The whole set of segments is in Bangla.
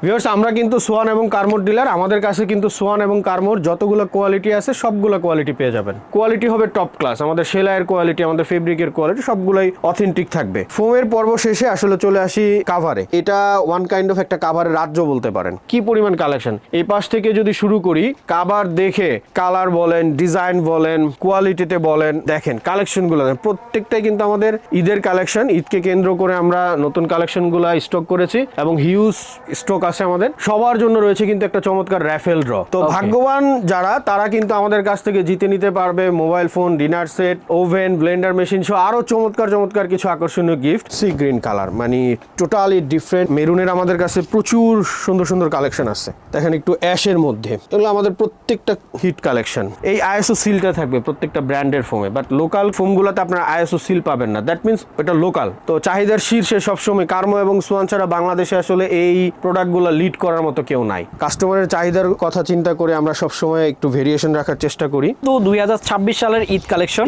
ভিউয়ার্স, আমরা কিন্তু সোয়ান এবং কারমোর ডিলার। আমাদের কাছে কিন্তু সোয়ান এবং কারমোর যতগুলো কোয়ালিটি আছে সবগুলো কোয়ালিটি পেয়ে যাবেন। কোয়ালিটি হবে টপ ক্লাস। আমাদের সেলাইয়ের কোয়ালিটি, আমাদের ফেব্রিকের কোয়ালিটি সবগুলাই অথেন্টিক থাকবে। ফোমের পর্ব শেষে আসলে চলে আসি কাভারে। এটা ওয়ান কাইন্ড অফ একটা কাভারের রাজ্য বলতে পারেন। কি পরিমাণ কালেকশন! এই পাশ থেকে যদি শুরু করি, কাভার দেখে কালার বলেন, ডিজাইন বলেন, কোয়ালিটিতে বলেন, দেখেন কালেকশনগুলো প্রত্যেকটাই কিন্তু আমাদের ঈদের কালেকশন। ঈদকে কেন্দ্র করে আমরা নতুন কালেকশনগুলো স্টক করেছি এবং হিউজ স্টক আছে আমাদের। সবার জন্য রয়েছে কিন্তু একটা চমৎকার র্যাফেল ড্র। তো ভাগ্যবান যারা, তারা কিন্তু আমাদের কাছ থেকে জিতে নিতে পারবে mobile phone, dinner set, oven, Blender machine সহ আরো চমৎকার চমৎকার কিছু আকর্ষণীয় গিফট। সি গ্রিন কালার মানে টোটালি ডিফারেন্ট। মেরুনের আমাদের কাছে প্রচুর সুন্দর সুন্দর কালেকশন আছে। দেখেন একটু অ্যাশের মধ্যে, এগুলো আমাদের প্রত্যেকটা হিট কালেকশন। এই আইএসও সিলটা থাকবে প্রত্যেকটা ব্র্যান্ডের ফোমে, বাট লোকাল ফোমগুলোতে আপনারা আইএসও সিল পাবেন না। দ্যাট মিনস এটা লোকাল। তো চাহিদার শীর্ষে সবসময় কারমো এবং সোয়ান ছাড়া বাংলাদেশে আসলে এই প্রোডাক্টগুলো লিড করার মতো কেউ নাই। কাস্টমারের চাহিদার কথা চিন্তা করে আমরা সবসময় একটু ভেরিয়েশন রাখার চেষ্টা করি। তো 2026 সালের ঈদ কালেকশন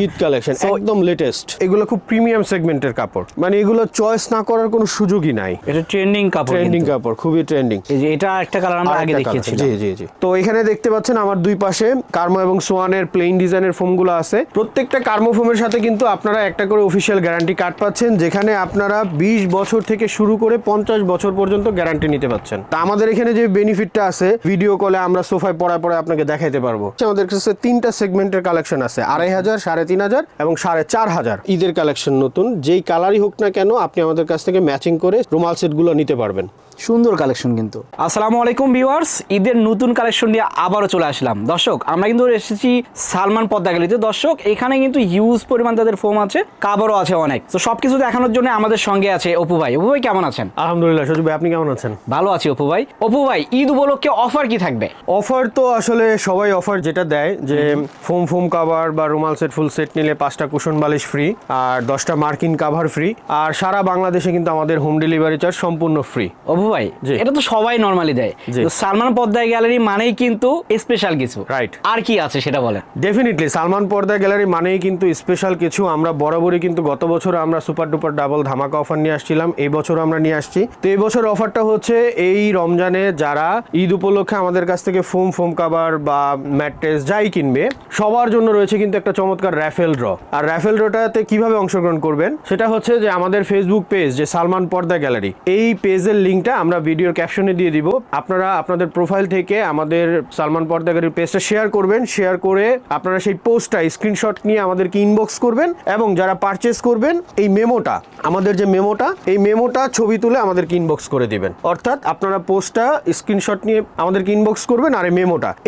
একদম লেটেস্ট। এগুলো খুব প্রিমিয়াম সেগমেন্টের কাপড়, মানে এগুলো চয়েস না করার কোনো সুযোগই নাই। এটা ট্রেন্ডিং কাপড়, খুবই ট্রেন্ডিং। এই যে এটা একটা কালার আমরা আগে দেখিয়েছি। জি। তো এখানে দেখতে পাচ্ছেন আমার দুই পাশে কারমো এবং সোয়ানের প্লেন ডিজাইনের ফোমগুলো আছে। প্রত্যেকটা কারমো ফোমের সাথে কিন্তু আপনারা একটা করে অফিশিয়াল গ্যারান্টি কার্ড পাচ্ছেন, যেখানে আপনারা 20 বছর থেকে শুরু করে 50 বছর পর্যন্ত গ্যারান্টি নিতে পাচ্ছেন। তা আমাদের এখানে যে বেনিফিটটা আছে, ভিডিও কলে আমরা সোফায় পড়ায় আপনাকে দেখাইতে পারবো। আমাদের কাছে 3টা সেগমেন্টের কালেকশন আছে, 2500, 3500 এবং 4500 ঈদের কালেকশন নতুন। যেই কালারই হোক না কেন, আপনি আমাদের কাছ থেকে ম্যাচিং করে রুমাল সেটগুলো নিতে পারবেন। সুন্দর কালেকশন কিন্তু। আসসালামু আলাইকুম ভিউয়ার্স, ঈদের নতুন কালেকশন নিয়ে আবারও চলে আসলাম। দর্শক, আমরা কিন্তু এসেছি সালমান পদ্মা গ্যালারিতে। দর্শক, এখানে কিন্তু হিউজ পরিমাণ তাদের ফোম আছে, কাভারও আছে অনেক। তো সবকিছু দেখানোর জন্য আমাদের সঙ্গে আছে অপু ভাই। অপু ভাই কেমন আছেন? আলহামদুলিল্লাহ। সজীব ভাই, আপনি কেমন আছেন? ভালো আছি অপু ভাই। অপু ভাই, ঈদ উপলক্ষে অফার কি থাকবে? অফার তো আসলে সবাই অফার যেটা দেয় যে ফোম কাভার বা রুমাল সেট ফুল সেট নিলে 5টা কুশন বালিশ ফ্রি, আর 10টা মার্কিন কাভার ফ্রি, আর সারা বাংলাদেশে কিন্তু আমাদের হোম ডেলিভারি চার্জ সম্পূর্ণ ফ্রি। অপু ভাই, এটা তো সবাই নরমালি দেয়। সালমান পদ্মা গ্যালারি মানেই কিন্তু স্পেশাল কিছু, রাইট? আর কি আছে সেটা বলেন। ডেফিনেটলি সালমান পর্দা গ্যালারি মানেই কিন্তু স্পেশাল কিছু। আমরা বরাবরই কিন্তু গত বছর আমরা সুপার ডুপার ডাবল ধামাকা অফার নিয়ে আসছিলাম, এই বছর আমরা নিয়ে আসছি। তো এই বছর অফারটা হচ্ছে এই রমজানে যারা ঈদ উপলক্ষে আমাদের কাছ থেকে ফোম কাভার বা ম্যাট্রেস যাই কিনবে, সবার জন্য রয়েছে কিন্তু একটা চমৎকার র্যাফেল ড্র। আর র্যাফেল ড্রটাতে কিভাবে অংশগ্রহণ করবেন সেটা হচ্ছে যে আমাদের ফেসবুক পেজ যে সালমান পর্দা গ্যালারি, এই পেজের লিঙ্কটা আমরা ভিডিওর ক্যাপশনে দিয়ে দিব। আপনারা আপনাদের প্রোফাইল থেকে আমাদের সালমান পর্দা গ্যালারি পেজটা শেয়ার করবেন। শেয়ার করে আপনারা সেই পোস্টটা স্ক্রিনশট নিয়ে আমাদেরকে ইনবক্স করবেন, এবং যারা পারচেস করবেন এই মেমোটা, আমাদের যে মেমোটা, এই মেমোটা ছবি তুলে আমাদেরকে ইনবক্স করে দিবেন। অর্থাৎ আপনারা পোস্টটা স্ক্রিনশট নিয়ে আমাদেরকে ইনবক্স করবেন, আর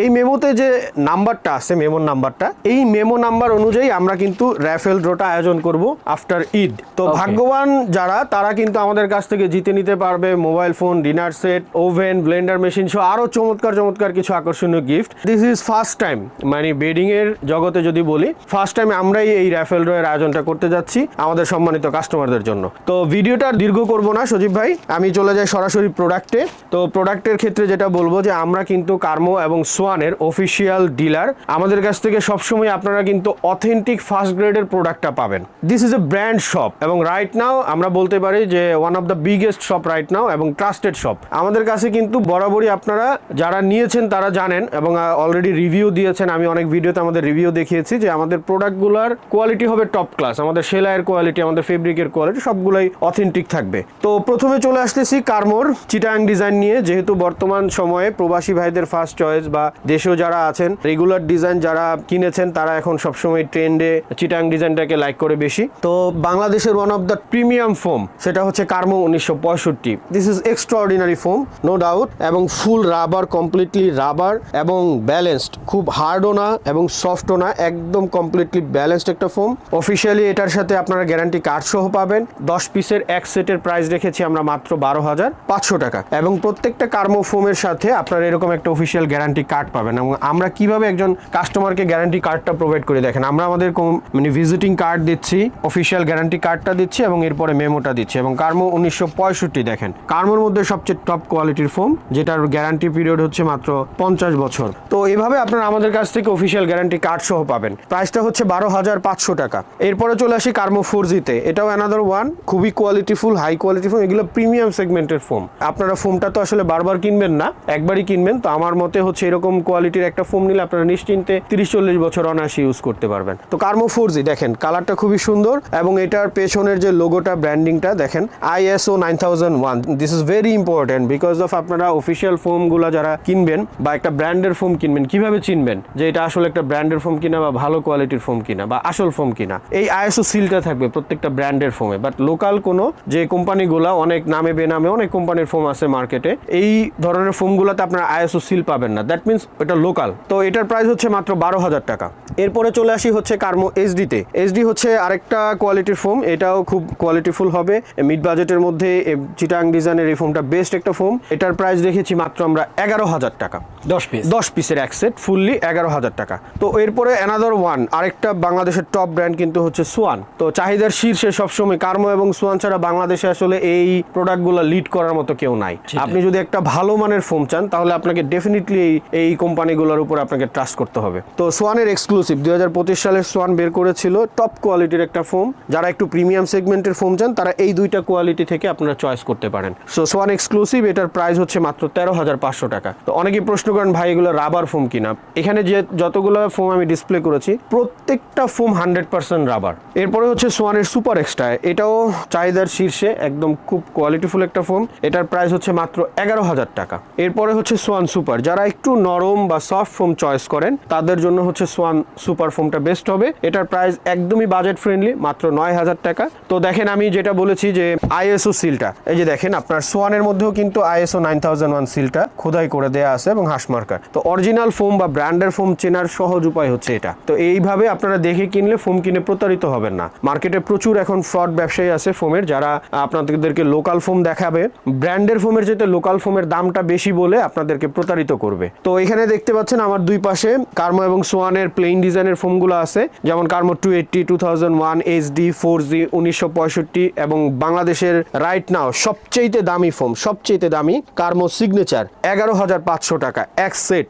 এই মেমোতে যে নাম্বারটা আছে, মেমোর নাম্বারটা, এই মেমো নাম্বার অনুযায়ী আমরা কিন্তু র্যাফেল ড্রটা আয়োজন করব আফটার ঈদ। তো ভাগ্যবান যারা, তারা কিন্তু আমাদের কাছ থেকে জিতে নিতে পারবে mobile phone, dinner set, oven, Blender machine সহ আরো চমৎকার চমৎকার কিছু আকর্ষণীয় gift. This is first time, মানে বেডিং এর জগতে যদি বলি, ফার্স্ট টাইম আমরাই এই র্যাফেল ড্র এর আয়োজনটা করতে যাচ্ছি আমাদের সম্মানিত কাস্টমারদের জন্য। তো ভিডিওটা আর দীর্ঘ করব না সজীব ভাই, আমি চলে যাই সরাসরি প্রোডাক্টে। তো প্রোডাক্টের ক্ষেত্রে যেটা বলবো যে আমরা কিন্তু কারমো এবং সোয়ানের অফিসিয়াল ডিলার। আমাদের কাছ থেকে সবসময় আপনারা কিন্তু অথেন্টিক ফার্স্ট গ্রেডের প্রোডাক্টটা পাবেন। This is a brand shop, এবং রাইট নাও আমরা বলতে পারি যে one of the biggest shop right now, এবং ট্রাস্টেড শপ। আমাদের কাছে কিন্তু বরাবরই আপনারা যারা নিয়েছেন তারা জানেন, এবং অলরেডি রিভিউ দিয়েছেন। আমি অনেক ভিডিওতে আমাদের রিভিউ দেখিয়েছি যে আমাদের প্রোডাক্টগুলোর কোয়ালিটি হবে টপ ক্লাস। আমাদের সেলাইয়ের কোয়ালিটি, আমাদের ফেব্রিকের কোয়ালিটি সবগুলাই অথেন্টিক থাকবে। তো প্রথমে চলে আসতেছি কারমোর চিটাং ডিজাইন নিয়ে। যেহেতু বর্তমান সময়ে প্রবাসী ভাইদের ফার্স্ট চয়েস, বা দেশেও যারা আছেন রেগুলার ডিজাইন যারা কিনেছেন, তারা এখন সবসময় ট্রেন্ডে চিটাং ডিজাইনটাকে লাইক করে বেশি। তো বাংলাদেশের one of the premium foam সেটা হচ্ছে কারমো 1965। This is extraordinary foam, no doubt, এবং ফুল রাবার, কমপ্লিটলি রাবার এবং ব্যালেন্সড, খুব হার্ডও না এবং সফটও না, একদম কমপ্লিটলি ব্যালেন্সড একটা ফোম। অফিসিয়ালি এটার সাথে আপনারা গ্যারান্টি কার্ড সহ পাবেন। 10 পিসের এক সেটের প্রাইস রেখেছি আমরা মাত্র 12,500 টাকা, এবং প্রত্যেকটা কারমো ফোমের সাথে আপনারা এরকম একটা অফিসিয়াল গ্যারান্টি কার্ড পাবেন। এবং আমরা কিভাবে একজন কাস্টমারকে গ্যারান্টি কার্ডটা প্রোভাইড করে, দেখেন আমরা আমাদের মানে ভিজিটিং কার্ড দিচ্ছি, অফিসিয়াল গ্যারান্টি কার্ডটা দিচ্ছি, এবং এরপরে মেমোটা দিচ্ছি। এবং কারমো 1965 দেখেন, কারমোর মধ্যে সবচেয়ে টপ কোয়ালিটির ফোম, যেটার গ্যারান্টি পিরিয়ড হচ্ছে মাত্র 50 বছর। তো এইভাবে আপনারা আমাদের কাছ থেকে অফিসিয়াল গ্যারান্টি কার্ড সহ পাবেন। প্রাইসটা হচ্ছে 12,500 টাকা। এরপরে চলে আসি কার্মো 4G-তে। এটাও অ্যানাদার ওয়ান, খুবই কোয়ালিটিফুল, হাই কোয়ালিটি ফোম। এগুলো প্রিমিয়াম সেগমেন্টের ফোম। আপনারা ফোমটা তো আসলে বারবার কিনবেন না, একবারই কিনবেন। তো আমার মতে হচ্ছে এরকম কোয়ালিটির একটা ফোম নিলে আপনারা নিশ্চিন্তে 30-40 বছর অনায়াসে ইউজ করতে পারবেন। তো কার্মো 4G দেখেন, কালারটা খুবই সুন্দর এবং এটার পেছনের যে লোগোটা, ব্র্যান্ডিংটা দেখেন, ISO 9001। This is very important because of আপনারা অফিসিয়াল ফোমগুলো যারা কিনবেন বা একটা ব্র্যান্ডের ফোম কিনবেন, কিভাবে চিনবেন যে এটা আসলে একটা ব্র্যান্ডের ফোম কিনা বা ভালো কোয়ালিটির ফোম কিনা বা আসল ফোম কিনা? এই ISO সিলটা থাকবে প্রত্যেকটা ব্র্যান্ডের ফোমে। বাট লোকাল কোনো যে কোম্পানিগুলো, অনেক নামে বেনামে অনেক কোম্পানির ফোম আছে মার্কেটে, এই ধরনের ফোমগুলোতে আপনারা ISO সিল পাবেন না। দ্যাট মিনস এটা লোকাল। তো এটার প্রাইস হচ্ছে মাত্র 12,000 টাকা। এরপরে চলে আসি হচ্ছে কার্মো HD-তে। HD হচ্ছে আরেকটা কোয়ালিটির ফোম, এটাও খুব কোয়ালিটিফুল হবে। মিড বাজেটের মধ্যে চিটাং ডিজাইনের এই ফোমটা বেস্ট একটা ফোম। এটার প্রাইস দেখেছি মাত্র আমরা 11,000 টাকা। 10 পিসের এক সেট ফুললি 11,000 টাকা। তো এরপরে অ্যানাদার ওয়ান, আরেকটা বাংলাদেশের টপ ব্র্যান্ড কিন্তু হচ্ছে সোয়ান। তো চাহিদার শীর্ষে সবসময় কার্মো এবং সোয়ান ছাড়া বাংলাদেশে আসলে এই প্রোডাক্টগুলো লিড করার মতো কেউ নাই। আপনি যদি একটা ভালো মানের ফোম চান তাহলে আপনাকে ডেফিনেটলি এই কোম্পানিগুলোর উপর আপনাকে ট্রাস্ট করতে হবে। তো সোয়ানের এক্সক্লুসিভ 2025 সালের সোয়ান বের করেছিল টপ কোয়ালিটির একটা ফোম। যারা একটু প্রিমিয়াম সেগমেন্টের ফোম চান তারা এই দুইটা কোয়ালিটি থেকে আপনারা চয়েস করতে পারেন। সো সোয়ান এক্সক্লুসিভ, এটার প্রাইস হচ্ছে মাত্র 13,500 টাকা। তো অনেকেই প্রশ্ন করেন ভাই এগুলো রাবার ফোম কিনা? এখানে যে যতগুলো ফোম আমি ডিসপ্লে করেছি প্রত্যেকটা ফোম 100% রাবার। এরপরে হচ্ছে সোয়ানের সুপার এক্সট্রা, এটাও চাহিদার শীর্ষে, একদম খুব কোয়ালিটিফুল একটা ফোম। এটার প্রাইস হচ্ছে মাত্র 11,000 টাকা। এরপরে হচ্ছে সোয়ান সুপার, যারা একটু নরম বা সফট ফোম চয়েস করেন তাদের জন্য হচ্ছে সোয়ান সুপার ফোমটা বেস্ট হবে। এটার প্রাইস একদমই বাজেট ফ্রেন্ডলি, মাত্র 9,000 টাকা। তো দেখেন আমি যেটা বলেছি যে ISO সিলটা, এই যে দেখেন আপনার সোয়ানের মধ্যেও কিন্তু ISO 9001 সিলটা খোদাই করে দেয়া আছে এবং হাঁস মার্কার। তো অরিজিনাল ফোম বা ব্র্যান্ডের ফোম চেনার সহজ উপায় হচ্ছে এটা। তো এইভাবে আপনারা দেখে কিনলে ফোম কিনে প্রতারিত হবেন না। মার্কেটে প্রচুর এখন ফ্রড ব্যবসায়ী আছে ফোমের, যারা আপনাদেরকে লোকাল ফোম দেখাবে, ব্র্যান্ডের ফোমের যেতে লোকাল ফোমের দামটা বেশি বলে আপনাদেরকে প্রতারিত করবে। তো এখানে দেখতে পাচ্ছেন আমার দুই পাশে কার্মো এবং সোয়ানের প্লেন ডিজাইনের ফোমগুলো আছে, যেমন কার্মো 280, 2001, HD, 4G, 1965 এবং বাংলাদেশের রাইট নাও সবচেয়ে দামি ফোম, সবচেয়ে দামি কার্মো সিগনেচার 11,500 টাকা এক সেট।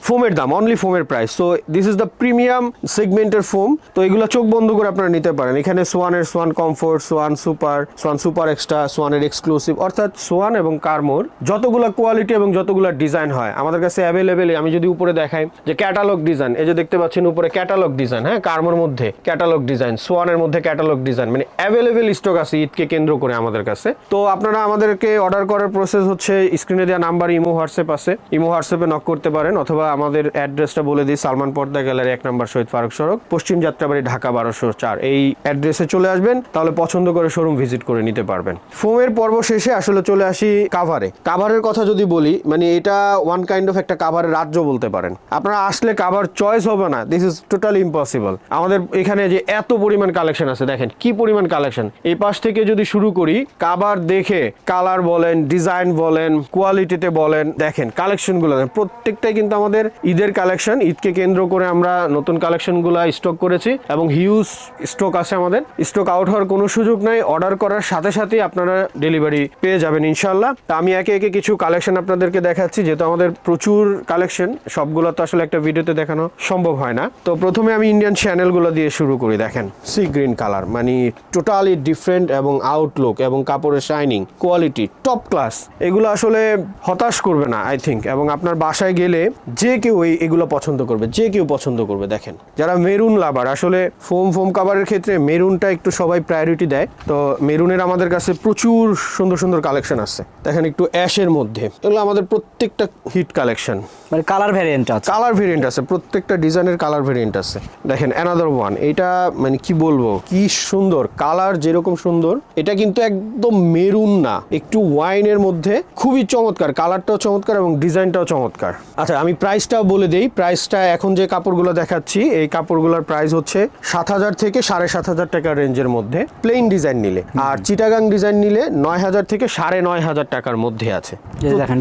ফোমের দাম অনলি ফোমের price. So this is the premium সেগমেন্টের ফোম। তো এগুলো চোখ বন্ধ করে আপনারা নিতে পারেন। এখানে সোয়ানের Swan comfort, Swan super, Swan super extra, সোয়ানের এক্সক্লুসিভ, অর্থাৎ সোয়ান এবং কার্মোর যতগুলো কোয়ালিটি এবং যতগুলো ডিজাইন হয় আমাদের কাছে অ্যাভেলেবেল। আমি যদি উপরে দেখাই যে ক্যাটালগ ডিজাইন, এই যে দেখতে পাচ্ছেন উপরে ক্যাটালগ ডিজাইন, হ্যাঁ, কার্মোর মধ্যে ক্যাটালগ ডিজাইন, সোয়ানের মধ্যে ক্যাটালগ ডিজাইন, মানে অ্যাভেলেবেল স্টক আছে ঈদকে কেন্দ্র করে আমাদের কাছে। তো আপনারা আমাদেরকে অর্ডার করার প্রসেস হচ্ছে স্ক্রিনে দেওয়া নাম্বার, ইমো হোয়াটসঅ্যাপ আছে, ইমো হোয়াটসঅ্যাপে নক করতে পারেন, অথবা আমাদের অ্যাড্রেসটা বলে দিই, সালমান পর্দা গ্যালারি 1 নম্বর শহীদ ফারুক সড়ক, পশ্চিম যাত্রাবাড়ি, ঢাকা 1204। এই অ্যাড্রেসে চলে আসবেন, তাহলে পছন্দ করে শোরুম ভিজিট করে নিতে পারবেন। ফোমের পর্ব শেষে আসলে চলে আসি কাভারে। কাভারের কথা যদি বলি, মানে এটা ওয়ান কাইন্ড অফ একটা কাভারের রাজ্য বলতে পারেন। আপনারা আসলে কাভার চয়েস হবে না, দিস ইজ টোটালি ইম্পসিবল। আমাদের এখানে যে এত পরিমাণ কালেকশন আছে, দেখেন কি পরিমাণ কালেকশন। এই পাশ থেকে যদি শুরু করি, কাভার দেখে কালার বলেন, ডিজাইন বলেন, কোয়ালিটিতে বলেন, দেখেন কালেকশনগুলো প্রত্যেকটাই কিন্তু আমাদের ঈদের কালেকশন। ঈদকে কেন্দ্র করে আমরা নতুন কালেকশনগুলো স্টক করেছি এবং হিউজ স্টক আছে আমাদের। স্টক আউট হওয়ার কোনো সুযোগ নাই, অর্ডার করার সাথে সাথেই আপনারা ডেলিভারি পেয়ে যাবেন ইনশাল্লাহ। তা আমি একে একে কিছু কালেকশন আপনাদেরকে দেখাচ্ছি, যেহেতু আমাদের প্রচুর কালেকশন, সবগুলো তো আসলে একটা ভিডিওতে দেখানো সম্ভব হয় না। তো প্রথমে আমি ইন্ডিয়ান চ্যানেলগুলো দিয়ে শুরু করি। দেখেন সি গ্রিন কালার, মানে টোটালি ডিফারেন্ট এবং আউটলুক এবং কাপড়ের শাইনিং কোয়ালিটি টপ ক্লাস। এগুলো আসলে হতাশ করবে না আই থিঙ্ক, এবং আপনার বাসায় গেলে যে কেউ এগুলো পছন্দ করবে, যে কেউ পছন্দ করবে। দেখেন যারা মেরুন লাভার, আসলে ফোম কাভারের ক্ষেত্রে মেরুনটা একটু সবাই প্রায়োরিটি দেয়। তো মেরুনের আমাদের কাছে প্রচুর সুন্দর সুন্দর কালেকশন আছে। দেখেন একটু অ্যাশের মধ্যে, এগুলো আমাদের প্রত্যেকটা হিট কালেকশন, মানে কালার ভ্যারিয়েন্ট আছে, কালার ভেরিয়েন্ট আছে, প্রত্যেকটা ডিজাইনের কালার ভেরিয়েন্ট আছে। দেখেন অ্যানাদার ওয়ান, এটা মানে কি বলবো, কি সুন্দর কালার, যেরকম সুন্দর এটা কিন্তু একদম মেরুন না, একটু ওয়াইনের মধ্যে, খুবই চমৎকার, কালারটাও চমৎকার এবং ডিজাইনটাও চমৎকার। আচ্ছা আমি প্রাইসটাও বলে দেই। প্রাইসটা এখন যে কাপড়গুলো দেখাচ্ছি, এই কাপড়গুলোর প্রাইস হচ্ছে 7,000 থেকে 7,500 টাকার রেঞ্জের মধ্যে প্লেন ডিজাইন নিলে, আর চিটাগাং ডিজাইন নিলে 9,000 থেকে 9,500 টাকার মধ্যে আছে।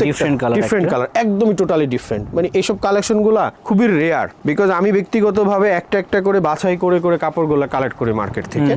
ডিফারেন্ট কালার, একদমই টোটালি ডিফারেন্ট। মানে এইসব কালেকশনগুলো খুবই রেয়ার, বিকজ আমি ব্যক্তিগতভাবে একটা একটা করে বাছাই করে করে কাপড়গুলো কালেক্ট করি মার্কেট থেকে।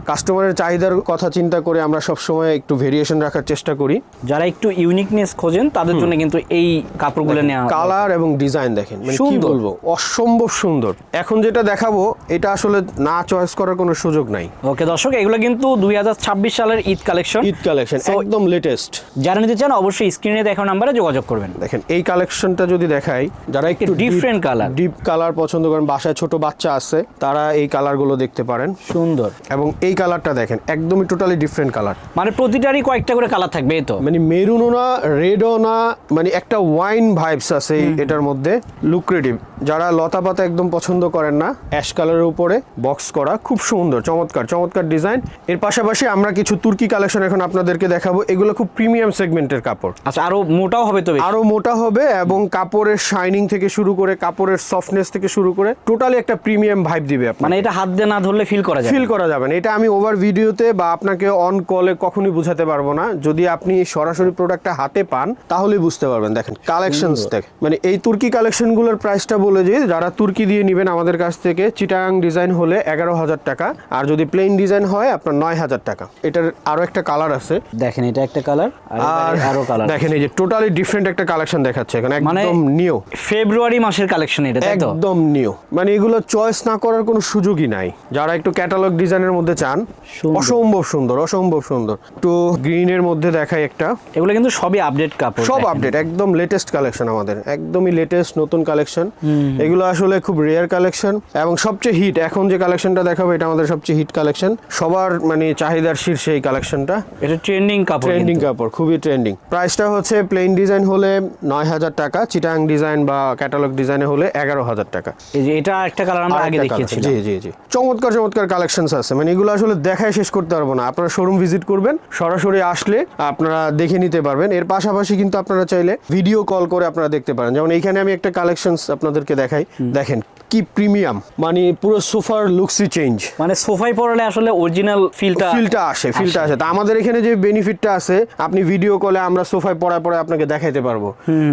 কাস্টমারের চাহিদার কথা চিন্তা করে আমরা সবসময় একটু ভেরিয়েশন রাখার চেষ্টা চেষ্টা করি। যারা একটু ইউনিকনেস খোঁজেন তাদের জন্য কিন্তু এই কাপড়গুলো নেওয়া। কালার এবং ডিজাইন দেখেন, মানে কি সুন্দর। বলবো, অসম্ভব সুন্দর। এখন যেটা দেখাবো এটা আসলে না চয়েস করার কোনো সুযোগ নাই। ওকে দর্শক, এগুলো কিন্তু 2026 সালের ঈদ কালেকশন। ঈদ কালেকশন একদম লেটেস্ট। যারা নিতে চান অবশ্যই স্ক্রিনে দেখানো নাম্বারে যোগাযোগ করবেন। দেখেন এই কালেকশনটা যদি দেখাই, যারা একটু ডিফারেন্ট কালার, ডিপ কালার পছন্দ করেন, বাসায় ছোট বাচ্চা আছে, তারা এই কালারগুলো দেখতে পারেন। সুন্দর। এবং এই কালারটা দেখেন, একদমই টোটালি ডিফারেন্ট কালার, মানে প্রতিটারই কয়েকটা করে কালার থাকবে। এই তো মানে মেরুনও না, রেডও না, মানে একটা ওয়াইন ভাইবস আছে এটার মধ্যে। লুক্রেটিভ, যারা লতা পাতা একদম পছন্দ করেন না, অ্যাশ কালারের উপরে বক্স করা, খুব সুন্দর, চমৎকার চমৎকার ডিজাইন। এর পাশাপাশি আমরা কিছু তুর্কি কালেকশন এখন আপনাদেরকে দেখাবো। এগুলো খুব প্রিমিয়াম সেগমেন্টের কাপড়। আচ্ছা, আরো মোটাও হবে তো? আরো মোটা হবে, এবং কাপড়ের শাইনিং থেকে শুরু করে কাপড়ের সফটনেস থেকে শুরু করে টোটালি একটা প্রিমিয়াম ভাইব দিবে। মানে এটা হাত দিয়ে না ধরলে ফিল করা যায়, ফিল করা যাবে না। এটা আমি ওভার ভিডিওতে বা আপনাকে অন কলে কখনোই বুঝাতে পারবো না। যদি আপনি সরাসরি প্রোডাক্টটা হাতে পান তাহলেই বুঝতে পারবেন। দেখেন কালেকশনস দেখেন, মানে এই তুর্কি কালেকশনগুলোর প্রাইসটা বলে যে, যারা তুর্কি দিয়ে নেবেন আমাদের কাছ থেকে, চিটাং ডিজাইন হলে 11,000 টাকা, আর যদি প্লেন ডিজাইন হয় আপনার 9,000 টাকা। এটার আরো একটা কালার আছে, দেখেন এটা একটা কালার, আর আরো কালার দেখেন এই যে টোটালি ডিফারেন্ট একটা কালেকশন দেখাচ্ছে এখানে, মানে একদম নিউ ফেব্রুয়ারি মাসের কালেকশন এটা, তাই তো? একদম নিউ, মানে এগুলো চয়েস না করার কোনো সুযোগই নাই। যারা একটু ক্যাটালগ ডিজাইনের মধ্যে চান, অসম্ভব সুন্দর, অসম্ভব সুন্দর। একটু গ্রিনের মধ্যে দেখাই একটা, এগুলো কিন্তু সবই আপডেট কাপড়, সব আপডেট, একদম লেটেস্ট কালেকশন আমাদের, একদমই লেটেস্ট নতুন কালেকশন। এগুলো আসলে খুব রেয়ার কালেকশন, এবং সবচেয়ে হিট। এখন যে কালেকশনটা দেখাবো এটা আমাদের সবচেয়ে হিট কালেকশন, সবার মানে চাহিদার শীর্ষে এই কালেকশনটা। এটা ট্রেন্ডিং কাপড়, ট্রেন্ডিং কাপড়, খুবই ট্রেন্ডিং। প্রাইসটা হচ্ছে প্লেন ডিজাইন হলে 9,000 টাকা, চিটাং ডিজাইন বা ক্যাটালগ ডিজাইনে হলে 11,000 টাকা। এই যে এটা একটা কালার আমরা আগে দেখিয়েছিলাম। জি জি জি, চমৎকার চমৎকার কালেকশনস আছে, মানে এগুলো আসলে দেখায় শেষ করতে পারবো না। আপনারা শোরুম ভিজিট করবেন, সরাসরি আসলে আপনারা দেখে নিতে পারবেন। এর পাশাপাশি কিন্তু আপনারা চাইলে ভিডিও কল করে আপনারা দেখতে পারেন। যেমন এইখানে আমি একটা কালেকশনস আপনাদেরকে দেখাই, দেখেন কি প্রিমিয়াম, মানে পুরো সোফার লুকসই চেঞ্জ। মানে সোফায় পড়লে আসলে অরিজিনাল ফিলটা আসে। তা আমাদের এখানে যে বেনিফিটটা আছে, আপনি ভিডিও কলে আমরা সোফায় পড়ায় আপনাকে দেখাইতে পারবো।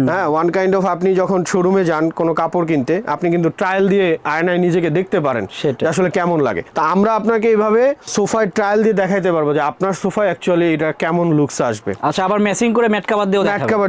হ্যাঁ, ওয়ান কাইন্ড অফ, আপনি যখন শোরুমে যান কোনো কাপড় কিনতে, আপনি কিন্তু ট্রায়াল দিয়ে আয়নায় নিজেকে দেখতে পারেন সেটা আসলে কেমন লাগে। তা আমরা আপনাকে এইভাবে সোফায় ট্রায়াল দিয়ে দেখাইতে পারবো যে আপনার সোফায় অ্যাকচুয়ালি এটা কেমন লুকস আসবে। আচ্ছা, আবার ম্যাচিং করে ম্যাট কভার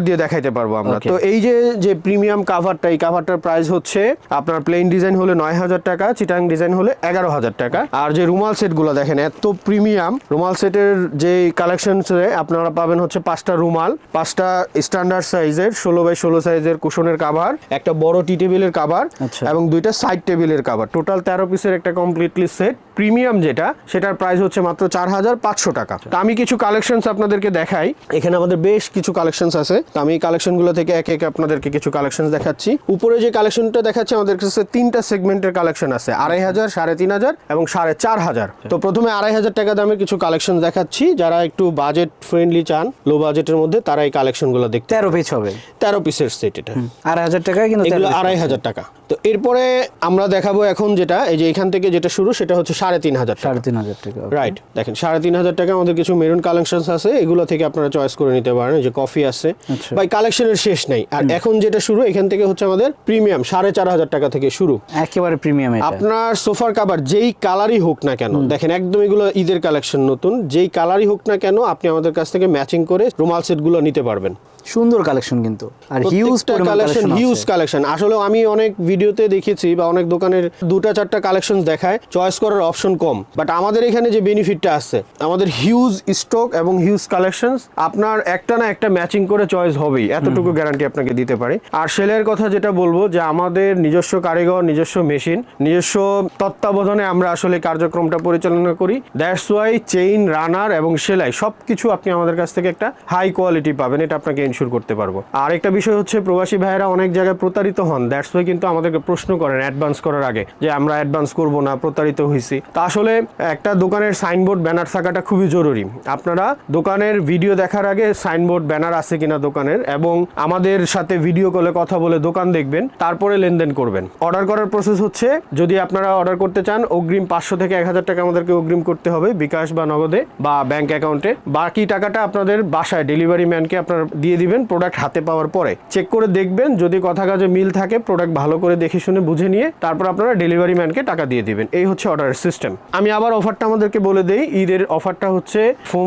দিয়ে দেখাইতে পারবো আমরা। তো এই যে প্রিমিয়াম কাভারটা, এই কাভারটার প্রাইস হচ্ছে আপনার প্লেন ডিজাইন হলে 9,000 টাকা, চিটাং ডিজাইন হলে 11,000 টাকা। আর যে রুমাল সেটগুলো দেখেন, এত প্রিমিয়াম রুমাল সেটের যে কালেকশনসে আপনারা পাবেন হচ্ছে 5টা রুমাল, 5টা স্ট্যান্ডার্ড সাইজের 16x16 সাইজের কুশনের কাভার, একটা বড় টি টেবিলের কাভার, এবং 2টা সাইড টেবিলের কাভার, টোটাল 13 পিসের একটা কমপ্লিটলি সেট। প্রিমিয়াম যেটা, সেটার প্রাইস হচ্ছে মাত্র 4,500 টাকা। তো আমি কিছু কালেকশনস আপনাদেরকে দেখাই, এখানে আমাদের বেশ কিছু কালেকশনস আছে। তো আমি এই কালেকশনগুলো থেকে এক এক আপনাদেরকে কিছু কালেকশনস দেখাচ্ছি। উপরে যে কালেকশনটা দেখাচ্ছি, আমাদের কাছে 3টা সেগমেন্টের কালেকশন আছে, 2,500, 3,500 এবং 4,500। তো প্রথমে 2,500 টাকা দামের কিছু কালেকশন দেখাচ্ছি। যারা একটু বাজেট ফ্রেন্ডলি চান, লো বাজেটের মধ্যে, তারা এই কালেকশনগুলো দেখতে। 13 পিস হবে, 13 পিসের সেট এটা, 2,500 টাকায়, কিন্তু এগুলো 2,500 টাকা। তো এরপরে আমরা দেখাবো এখন যেটা, এই যে এখান থেকে যেটা শুরু, সেটা হচ্ছে 3,500 টাকা। 3,500 টাকা, রাইট। দেখেন 3,500 টাকা আমাদের কিছু মেরুন কালেকশনস আছে, এগুলো থেকে আপনারা চয়েস করে নিতে পারেন। যে কফি আছে ভাই, কালেকশনের শেষ নেই। আর এখন যেটা শুরু, এখান থেকে হচ্ছে আমাদের প্রিমিয়াম 4,500 টাকা থেকে শুরু, একেবারে প্রিমিয়াম। আপনার সোফার কাভার যেই কালারই হোক না কেন, দেখেন একদম এগুলো ঈদের কালেকশন নতুন, যেই কালারই হোক না কেন, আপনি আমাদের কাছ থেকে ম্যাচিং করে রুমাল সেটগুলো নিতে পারবেন। সুন্দর কালেকশন কিন্তু, আর হিউজ কালেকশন, হিউজ কালেকশন। আসলে আমি অনেক ভিডিওতে দেখেছি বা অনেক দোকানের 2টা-4টা কালেকশন দেখায়, চয়েস করার অপশন কম। বাট আমাদের এখানে যে বেনিফিটটা আছে, আমাদের হিউজ স্টক এবং হিউজ কালেকশনস, আপনার একটা না একটা ম্যাচিং করে চয়েস হবেই, এতটুকু গ্যারান্টি আপনাকে দিতে পারি। আর সেলের কথা যেটা বলবো, যে আমাদের নিজস্ব কারিগর, নিজস্ব মেশিন, নিজস্ব তত্ত্বাবধানে আমরা আসলে কার্যক্রমটা পরিচালনা করি। দ্যাটস ওয়াই চেইন, রানার এবং সেলাই সবকিছু আপনি আমাদের কাছ থেকে একটা হাই কোয়ালিটি পাবেন, এটা আপনাকে ইনশিওর করতে পারবো। আর একটা বিষয় হচ্ছে, প্রবাসী ভাইয়েরা অনেক জায়গায় প্রতারিত হন। দ্যাটস ওয়াই কিন্তু আমাদেরকে প্রশ্ন করেন অ্যাডভান্স করার আগে, যে আমরা অ্যাডভান্স করবো না, প্রতারিত হয়েছি। তা আসলে একটা দোকানের সাইনবোর্ড, ব্যানার থাকাটা খুবই জরুরি। আপনারা দোকানের ভিডিও দেখার আগে সাইনবোর্ড, ব্যানার আছে কিনা দোকানের, এবং আমাদের সাথে ভিডিও কলে কথা বলে দোকান দেখবেন, তারপরে লেনদেন করবেন। অর্ডার করার প্রসেস হচ্ছে, যদি আপনারা অর্ডার করতে চান, অগ্রিম 500 থেকে 1,000 টাকা আমাদেরকে অগ্রিম করতে হবে, বিকাশ বা নগদে বা ব্যাংক অ্যাকাউন্টে। বাকি টাকাটা আপনাদের বাসায় ডেলিভারি ম্যানকে আপনারা দিয়ে দিবেন। দিবেন প্রোডাক্ট হাতে পাওয়ার পরে। চেক করে দেখবেন, যদি কথা কাজে মিল থাকে প্রোডাক্ট ভালো করে দেখে শুনে বুঝে নিয়ে তারপর আপনারা ডেলিভারি ম্যানকে টাকা দিয়ে দিবেন। এই হচ্ছে অর্ডারের সিস্টেম। আমি আবার অফারটা আমাদেরকে বলে দেই। ঈদের অফারটা হচ্ছে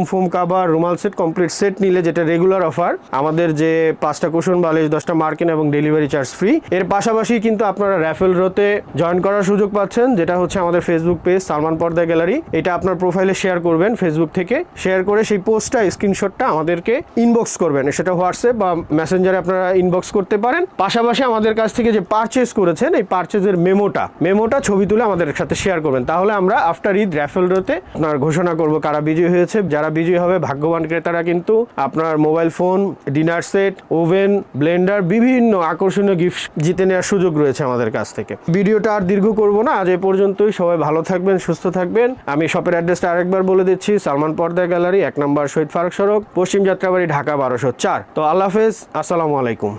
ফোম কাভার রুমাল সেট কমপ্লিট সেট নিলে যেটা রেগুলার অফার, আমাদের যে 5টা কুশন বালিশ 10টা মার্কিন এবং ডেলিভারি চার্জ ফ্রি। এর পাশাপাশি কিন্তু আপনারা র্যাফেল ড্রতে জয়েন করার সুযোগ পাচ্ছেন, যেটা হচ্ছে আমাদের ফেসবুক পেজ সালমান পর্দা গ্যালারি। এটা আপনার প্রোফাইলে শেয়ার করবেন, ফেসবুক থেকে শেয়ার করে সেই পোস্টটা স্ক্রিনশটটা আমাদেরকে ইনবক্স করবেন। সেটা হোয়াটসঅ্যাপ বা মেসেঞ্জারে আপনারা ইনবক্স করতে পারেন। পাশাপাশি আমাদের কাছ থেকে যে পারচেজ করেছেন এই পারচেজের মেমোটা ছবি তুলে আমাদের সাথে শেয়ার করবেন। তাহলে আমরা আফটার ঈদ র্যাফেল ড্রতে আপনার ঘোষণা করব কারা বিজয়ী হয়েছে। যারা বিজয়ী হবে ভাগ্যবান ক্রেতারা কিন্তু আপনার mobile phone, dinner set, oven, Blender, বিভিন্ন আকর্ষণীয় গিফট জিতে নেওয়ার সুযোগ রয়েছে আমাদের কাছ থেকে। ভিডিওটা আর দীর্ঘ করব না, আজ এই পর্যন্তই। সবাই ভালো থাকবেন, সুস্থ থাকবেন। আমি শপের অ্যাড্রেসটা আরেকবার বলে দিচ্ছি, সালমান পর্দা গ্যালারি, 1 নম্বর শহীদ ফারুক সড়ক, পশ্চিম যাত্রাবাড়ি, ঢাকা 1204। তো আল্লাহ হাফেজ, আসসালামু আলাইকুম।